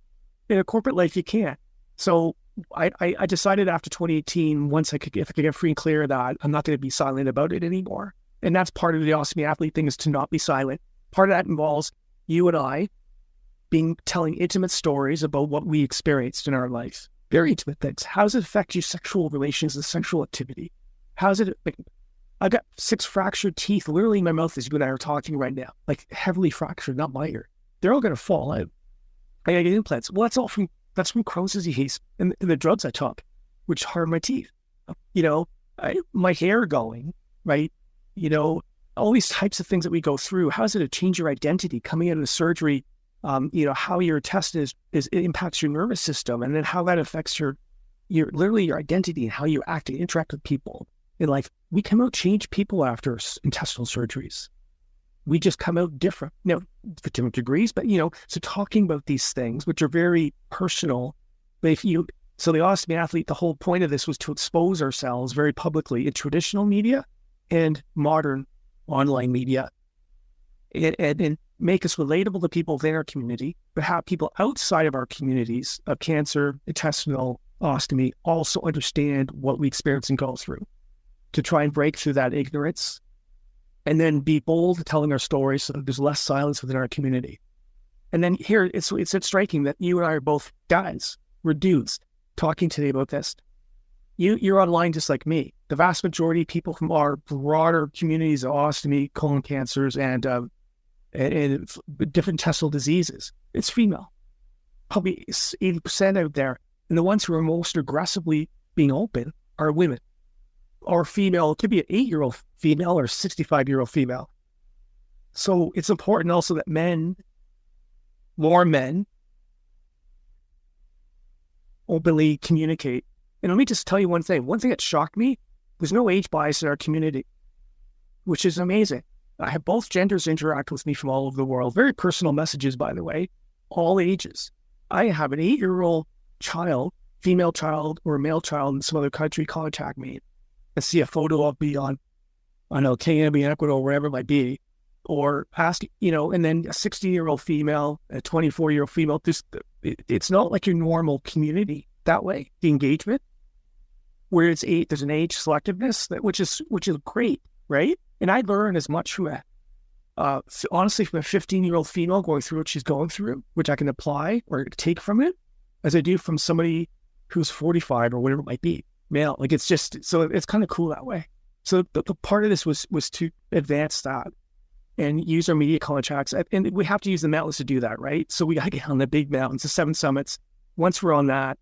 In a corporate life, you can't. So I decided after 2018, if I could get free and clear of that, I'm not going to be silent about it anymore. And that's part of the ostomy athlete thing, is to not be silent. Part of that involves you and I telling intimate stories about what we experienced in our life. Very intimate things. How does it affect your sexual relations and sexual activity? I've got 6 fractured teeth literally in my mouth as you and I are talking right now, like heavily fractured, not minor. They're all going to fall out. I got to get implants. Well, that's from Crohn's disease and the drugs I took, which harmed my teeth. My hair going, right? All these types of things that we go through. How does it change your identity coming out of the surgery? How your intestine it impacts your nervous system, and then how that affects your identity and how you act and interact with people in life. We come out changed people after intestinal surgeries. We just come out different, for different degrees, but so talking about these things, which are very personal, but so the ostomy athlete, the whole point of this was to expose ourselves very publicly in traditional media and modern online media, and make us relatable to people within our community, but have people outside of our communities of cancer, intestinal, ostomy also understand what we experience and go through, to try and break through that ignorance, and then be bold telling our stories so that there's less silence within our community. And then here, it's striking that you and I are both guys. We're dudes talking today about this. You're online just like me. The vast majority of people from our broader communities of ostomy, colon cancers, and different intestinal diseases, it's female. Probably 80% out there. And the ones who are most aggressively being open are women. Or female, it could be an 8-year-old female or a 65-year-old female. So it's important also that more men, openly communicate. And let me just tell you one thing. One thing that shocked me, there's no age bias in our community, which is amazing. I have both genders interact with me from all over the world. Very personal messages, by the way, all ages. I have an 8-year-old child, female child or a male child in some other country contact me and see a photo of me on, I don't know, Kenya, Ecuador, wherever it might be, or ask, and then a 60-year-old female, a 24-year-old female, it's not like your normal community that way, the engagement, where there's an age selectiveness, which is great, right? And I learn as much from honestly, from a 15-year-old female going through what she's going through, which I can apply or take from it, as I do from somebody who's 45 or whatever it might be, male. Like, it's just, so it's kind of cool that way. So the part of this was to advance that and use our media contacts. And we have to use the mountains to do that, right? So we got to get on the big mountains, the 7 summits. Once we're on that,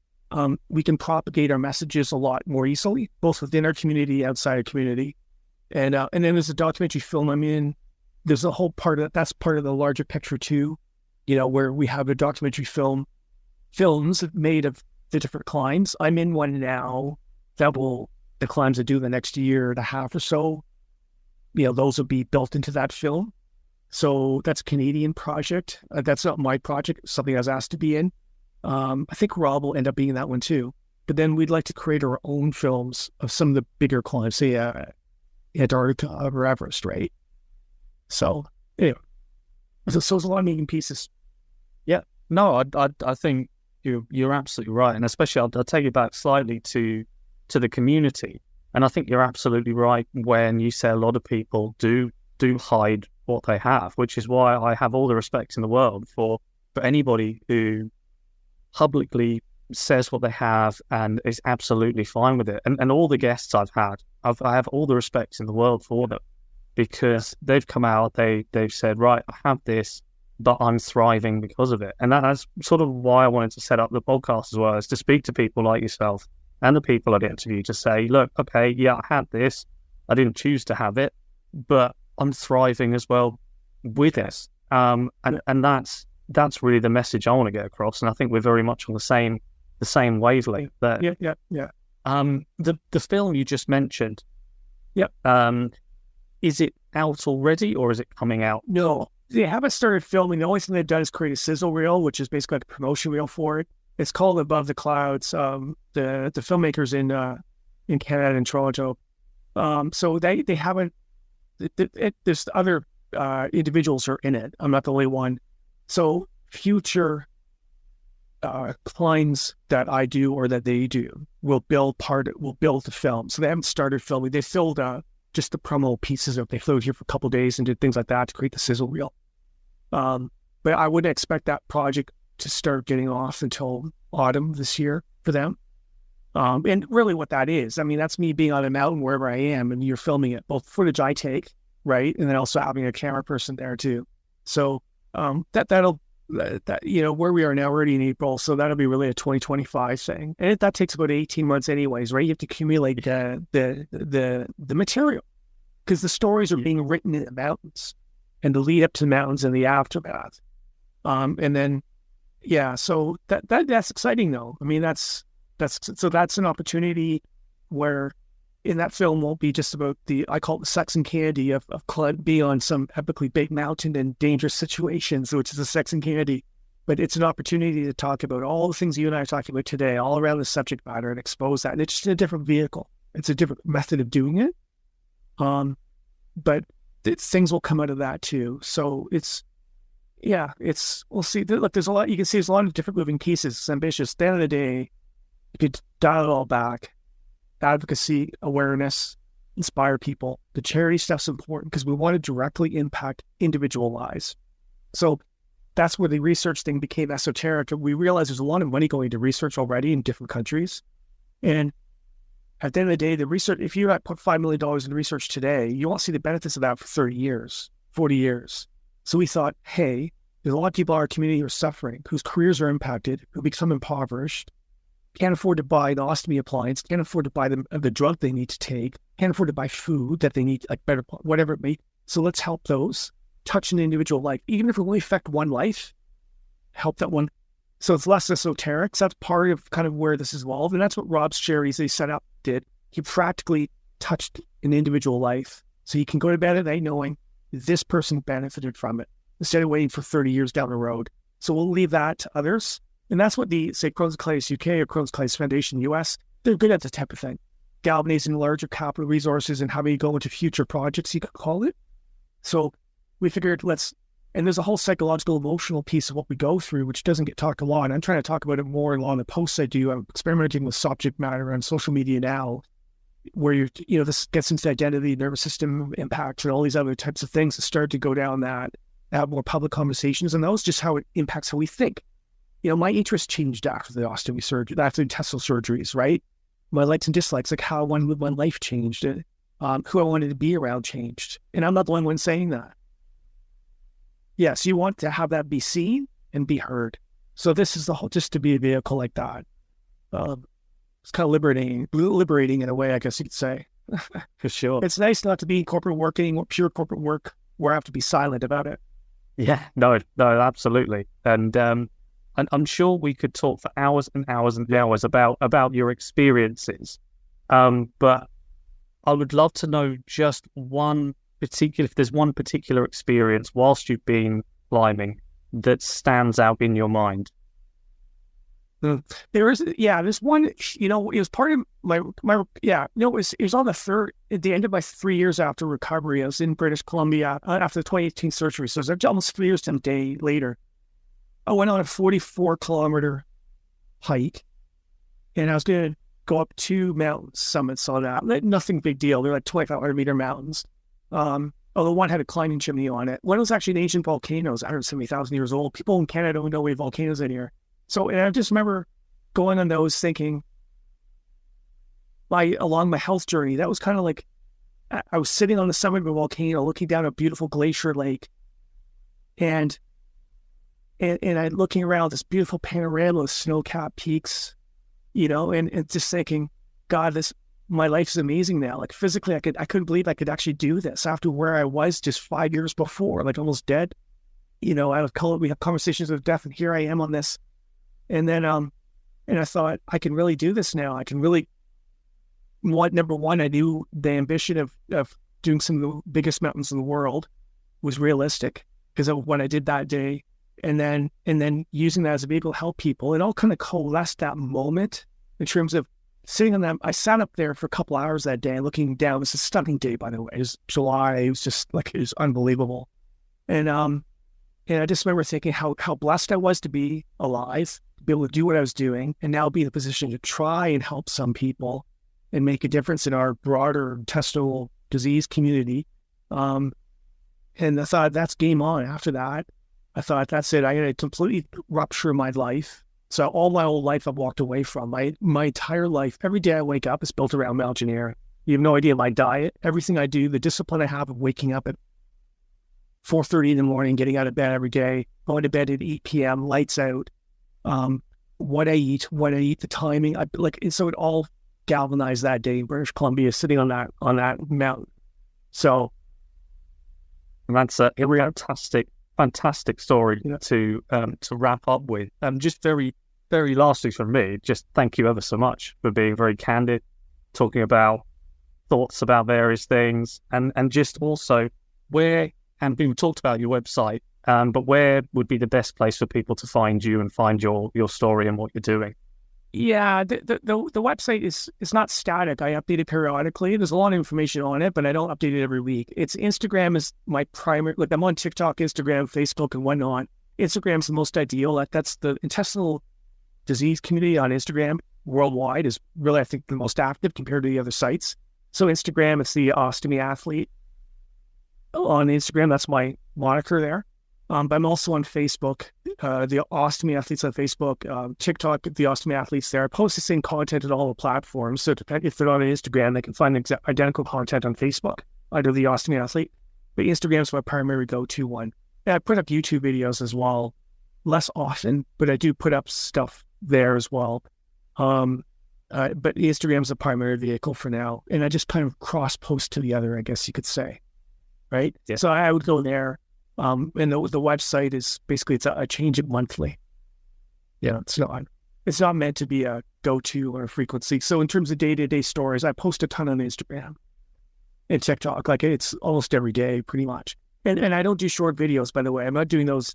we can propagate our messages a lot more easily, both within our community, outside our community. And then there's a documentary film I'm in. There's a whole that's part of the larger picture too, where we have a documentary films made of the different climbs. I'm in one now the climbs I do the next year and a half or so, those will be built into that film. So that's a Canadian project. That's not my project. It's something I was asked to be in. I think Rob will end up being in that one too. But then we'd like to create our own films of some of the bigger climbs, say Antarctica or Everest, right? So anyway, so there's a lot of moving pieces. Yeah, no, I think you're absolutely right, and especially I'll take you back slightly to the community, and I think you're absolutely right when you say a lot of people do hide what they have, which is why I have all the respect in the world for anybody who publicly says what they have and is absolutely fine with it. And all the guests I've had, I have all the respect in the world for them, because they've come out, they've said, right, I have this, but I'm thriving because of it. And that's sort of why I wanted to set up the podcast as well, is to speak to people like yourself and the people I interview to say, look, okay, yeah, I had this, I didn't choose to have it, but I'm thriving as well with this. And that's really the message I want to get across. And I think we're very much on the same wavelength there. Yeah. The film you just mentioned, is it out already or is it coming out? No, they haven't started filming. The only thing they've done is create a sizzle reel, which is basically like a promotion reel for it. It's called Above the Clouds. The filmmakers in Canada and Toronto. So they haven't. There's other individuals who are in it. I'm not the only one. So future climbs that I do or that they do will build the film. So they haven't started filming. They filled just the promo pieces of. They flew here for a couple of days and did things like that to create the sizzle reel. But I wouldn't expect that project to start getting off until autumn this year for them. And really what that is, I mean, that's me being on a mountain wherever I am and you're filming it, both footage I take, right? And then also having a camera person there too. So that'll where we are now, we're already in April, so that'll be really a 2025 thing. And that takes about 18 months anyways, right? You have to accumulate the material because the stories are being written in the mountains and the lead up to the mountains and the aftermath. And then, so that's exciting though. I mean, that's an opportunity where in that film won't be just about I call it the sex and candy of being on some epically big mountain and dangerous situations, which is the sex and candy. But it's an opportunity to talk about all the things you and I are talking about today, all around the subject matter and expose that. And it's just a different vehicle. It's a different method of doing it. But things will come out of that too. So we'll see. Look, there's a lot, you can see there's a lot of different moving pieces. It's ambitious. At the end of the day, you could dial it all back. Advocacy, awareness, inspire people. The charity stuff's important because we want to directly impact individual lives. So that's where the research thing became esoteric. We realized there's a lot of money going to research already in different countries. And at the end of the day, the research, if you put $5 million in research today, you won't see the benefits of that for 30 years, 40 years. So we thought, hey, there's a lot of people in our community who are suffering, whose careers are impacted, who become impoverished, can't afford to buy an ostomy appliance, can't afford to buy the drug they need to take, can't afford to buy food that they need, like better, whatever it may be. So let's help those, touch an individual life. Even if it only affect one life, help that one. So it's less esoteric. So that's part of kind of where this is evolved. And that's what Rob's Charities they set up did. He practically touched an individual life. So you can go to bed at night knowing this person benefited from it instead of waiting for 30 years down the road. So we'll leave that to others. And that's what the, say, Crohn's Colitis UK or Crohn's Colitis Foundation US, they're good at this type of thing. Galvanizing larger capital resources and how we go into future projects, you could call it. So we figured and there's a whole psychological, emotional piece of what we go through, which doesn't get talked a lot. I'm trying to talk about it more on the posts I do. I'm experimenting with subject matter on social media now, where this gets into identity, nervous system impact, and all these other types of things that start to go down that, have more public conversations, and those just how it impacts how we think. My interest changed after the ostomy surgery, after the intestinal surgeries, right? My likes and dislikes, like how I wanted to live my life changed, who I wanted to be around changed. And I'm not the only one saying that. Yes, you want to have that be seen and be heard. So this is just to be a vehicle like that. It's kind of liberating in a way, I guess you could say. For sure. It's nice not to be corporate working or pure corporate work where I have to be silent about it. Yeah, no, absolutely. And I'm sure we could talk for hours and hours and hours about your experiences. But I would love to know just if there's one particular experience whilst you've been climbing that stands out in your mind. There's one, it was part of it was on at the end of my 3 years after recovery. I was in British Columbia after the 2018 surgery. So it was almost 3 years and a day later. I went on a 44-kilometer hike, and I was going to go up 2 mountain summits on that. Nothing big deal. They're like 2,500-meter mountains. Although one had a climbing chimney on it. One was actually an ancient volcano. It was 170,000 years old. People in Canada don't know we have volcanoes in here. So, and I just remember going on those thinking, along my health journey, that was kind of like, I was sitting on the summit of a volcano looking down a beautiful glacier lake, and I looking around this beautiful panorama of snow-capped peaks, and just thinking, God, my life is amazing now. Like physically, I couldn't believe I could actually do this after where I was just 5 years before, like almost dead. We have conversations with death, and here I am on this. And then, and I thought, I can really do this now. I can really, number one, I knew the ambition of doing some of the biggest mountains in the world was realistic because of what I did that day. And then using that as a vehicle to help people, it all kind of coalesced that moment in terms of sitting on that. I sat up there for a couple hours that day looking down. It was a stunning day, by the way. It was July. It was just it was unbelievable. And I just remember thinking how blessed I was to be alive, to be able to do what I was doing, and now be in a position to try and help some people and make a difference in our broader intestinal disease community. And I thought, that's game on. After that, I thought, that's it. I got to completely rupture my life. So all my whole life I've walked away from. My entire life, every day I wake up is built around mountaineering. You have no idea my diet, everything I do, the discipline I have of waking up at 4:30 in the morning, getting out of bed every day, going to bed at 8 p.m., lights out, what I eat, the timing. So it all galvanized that day in British Columbia, sitting on that mountain. So that's a fantastic story to wrap up with. Just very, very lastly from me, just thank you ever so much for being very candid, talking about thoughts about various things, and just also and we talked about your website, but where would be the best place for people to find you and find your story and what you're doing? Yeah, the website is not static. I update it periodically. There's a lot of information on it, but I don't update it every week. Instagram is my primary. I'm on TikTok, Instagram, Facebook, and whatnot. Instagram's the most ideal. That's the intestinal disease community on Instagram worldwide is really, I think, the most active compared to the other sites. So Instagram, it's the Ostomy Athlete. On Instagram, that's my moniker there. But I'm also on Facebook, the Ostomy Athletes on Facebook, TikTok, the Ostomy Athletes there. I post the same content on all the platforms. So if they're on Instagram, they can find identical content on Facebook under the Ostomy Athlete. But Instagram is my primary go-to one. And I put up YouTube videos as well, less often, but I do put up stuff there as well. But Instagram is the primary vehicle for now. And I just kind of cross-post to the other, I guess you could say. Right? Yeah. So I would go there. And the website is basically, I change it monthly. Yeah, it's not meant to be a go-to or a frequency. So in terms of day-to-day stories, I post a ton on Instagram and TikTok. It's almost every day, pretty much. And I don't do short videos, by the way. I'm not doing those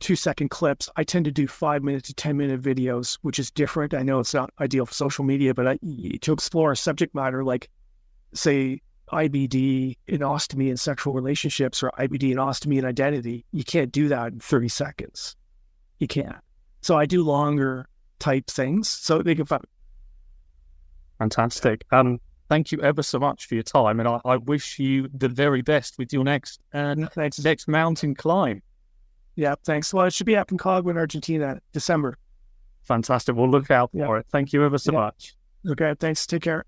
2-second clips. I tend to do 5-minute to 10-minute videos, which is different. I know it's not ideal for social media, but to explore a subject matter like, say, IBD in ostomy and sexual relationships, or IBD in ostomy and identity, you can't do that in 30 seconds. You can't. So I do longer type things so they can find. Fantastic. Thank you ever so much for your time, and I wish you the very best with your next mountain climb. Yeah, thanks. Well, it should be up in Cogwin, Argentina, December. Fantastic. We'll look out for it. Thank you ever so much. Okay, thanks. Take care.